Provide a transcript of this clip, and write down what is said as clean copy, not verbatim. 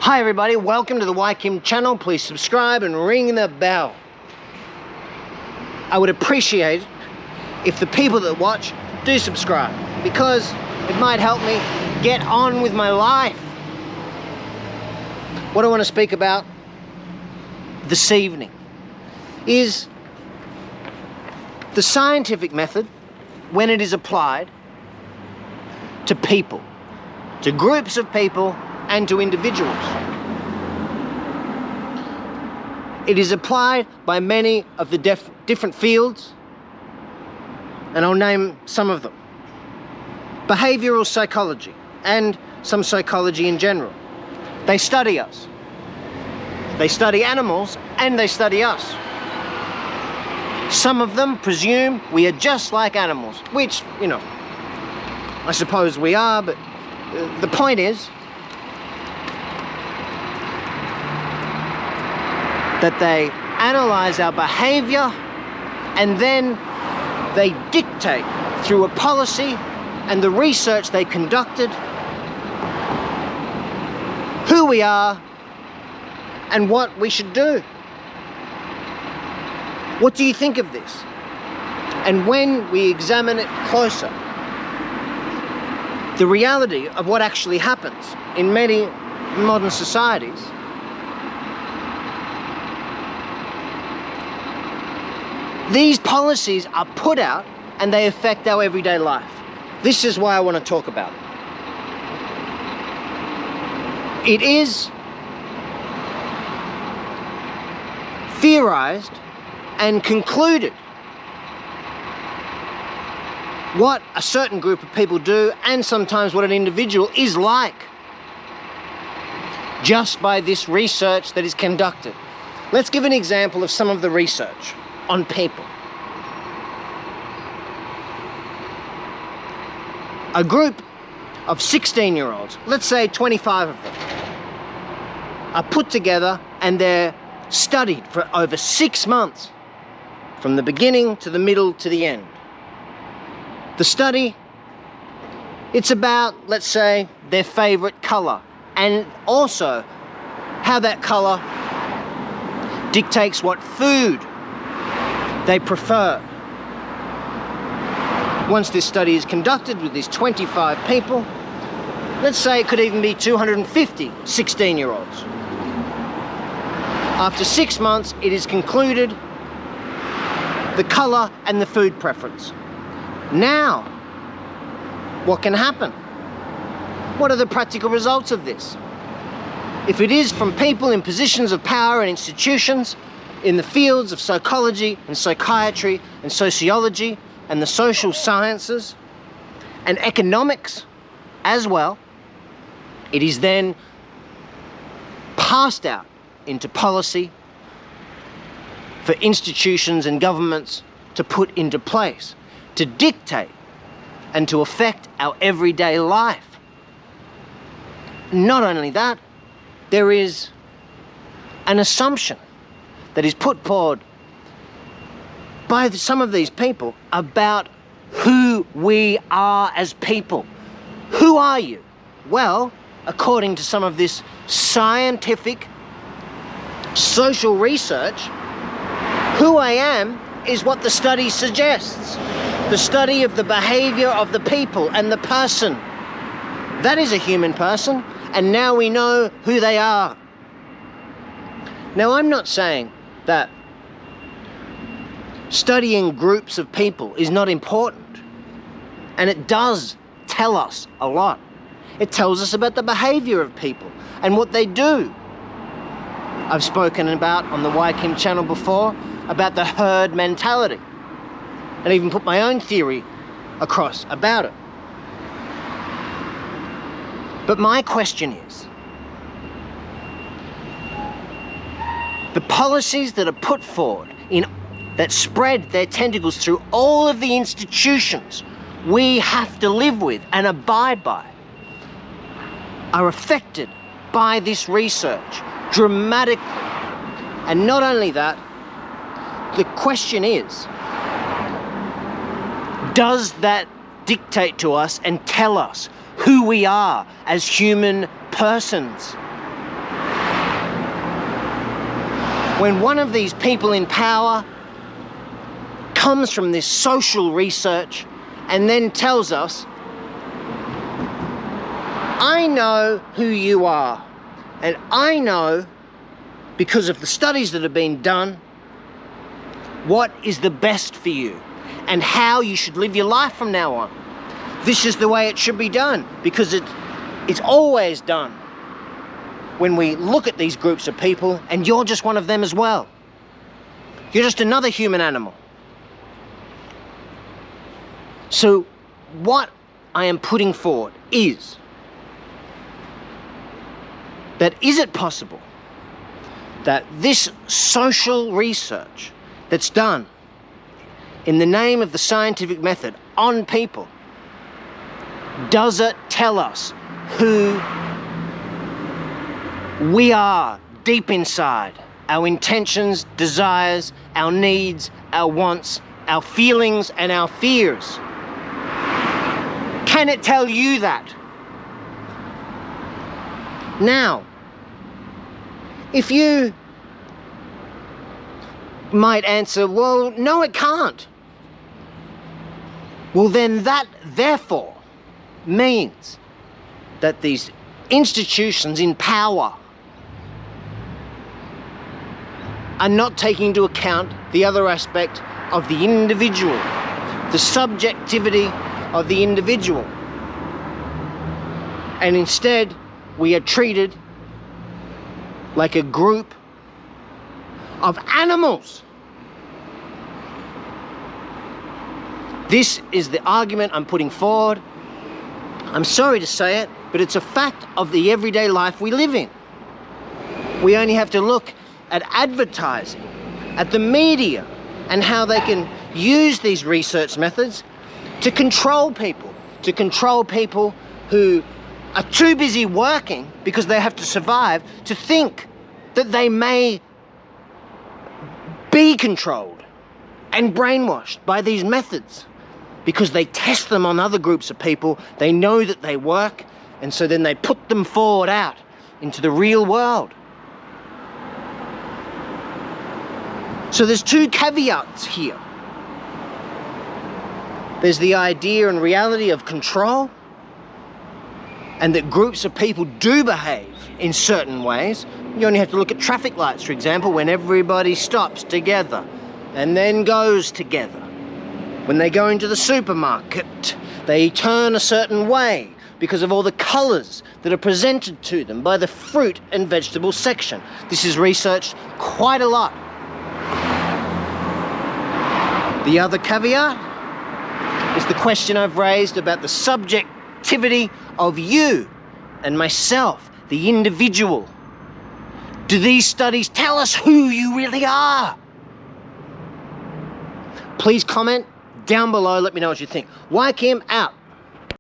Hi everybody, welcome to the YKim channel. Please subscribe and ring the bell. I would appreciate if the people that watch do subscribe, because it might help me get on with my life. What I want to speak about this evening is the scientific method when it is applied to people, to groups of people, and to individuals. It is applied by many of the different fields, and I'll name some of them. Behavioral psychology and some psychology in general. They study us. They study animals and they study us. Some of them presume we are just like animals, which, you know, I suppose we are, but the point is that they analyze our behavior and then they dictate through a policy and the research they conducted who we are and what we should do. What do you think of this? And when we examine it closer, the reality of what actually happens in many modern societies, these policies are put out and they affect our everyday life. This is why I want to talk about it. It is theorized and concluded what a certain group of people do and sometimes what an individual is like just by this research that is conducted. Let's give an example of some of the research on people. A group of 16-year-olds, let's say 25 of them, are put together and they're studied for over 6 months, from the beginning to the middle to the end. The study, it's about, let's say, their favorite color, and also how that color dictates what food they prefer. Once this study is conducted with these 25 people, let's say it could even be 250 16-year-olds. After 6 months, it is concluded the color and the food preference. Now, what can happen? What are the practical results of this? If it is from people in positions of power and institutions in the fields of psychology and psychiatry and sociology and the social sciences and economics as well, it is then passed out into policy for institutions and governments to put into place, to dictate and to affect our everyday life. Not only that, there is an assumption that is put forward by some of these people about who we are as people. Who are you? Well, according to some of this scientific social research, who I am is what the study suggests. The study of the behavior of the people and the person. That is a human person, and now we know who they are. Now, I'm not saying that studying groups of people is not important, and it does tell us a lot. It tells us about the behavior of people and what they do. I've spoken about on the YKim channel before about the herd mentality, and even put my own theory across about it. But my question is, the policies that are put forward that spread their tentacles through all of the institutions we have to live with and abide by are affected by this research dramatically. And not only that, the question is, does that dictate to us and tell us who we are as human persons? when one of these people in power comes from this social research and then tells us, I know who you are, and I know, because of the studies that have been done, what is the best for you and how you should live your life from now on. This is the way it should be done, because it's always done when we look at these groups of people, and you're just one of them as well. You're just another human animal. So what I am putting forward is that, is it possible that this social research that's done in the name of the scientific method on people, does it tell us who we are deep inside? Our intentions, desires, our needs, our wants, our feelings, and our fears. Can it tell you that? Now, if you might answer, well, no, it can't. Well, then that, therefore, means that these institutions in power are not taking into account the other aspect of the individual, the subjectivity of the individual. And instead, we are treated like a group of animals. This is the argument I'm putting forward. I'm sorry to say it, but it's a fact of the everyday life we live in. We only have to look at advertising, at the media, and how they can use these research methods to control people who are too busy working because they have to survive, to think that they may be controlled and brainwashed by these methods because they test them on other groups of people. They know that they work, and so then they put them forward out into the real world. So there's two caveats here. There's the idea and reality of control, and that groups of people do behave in certain ways. You only have to look at traffic lights, for example, when everybody stops together and then goes together. When they go into the supermarket, they turn a certain way because of all the colours that are presented to them by the fruit and vegetable section. This is researched quite a lot. The other caveat is the question I've raised about the subjectivity of you and myself, the individual. Do these studies tell us who you really are? Please comment down below, let me know what you think. Kim out.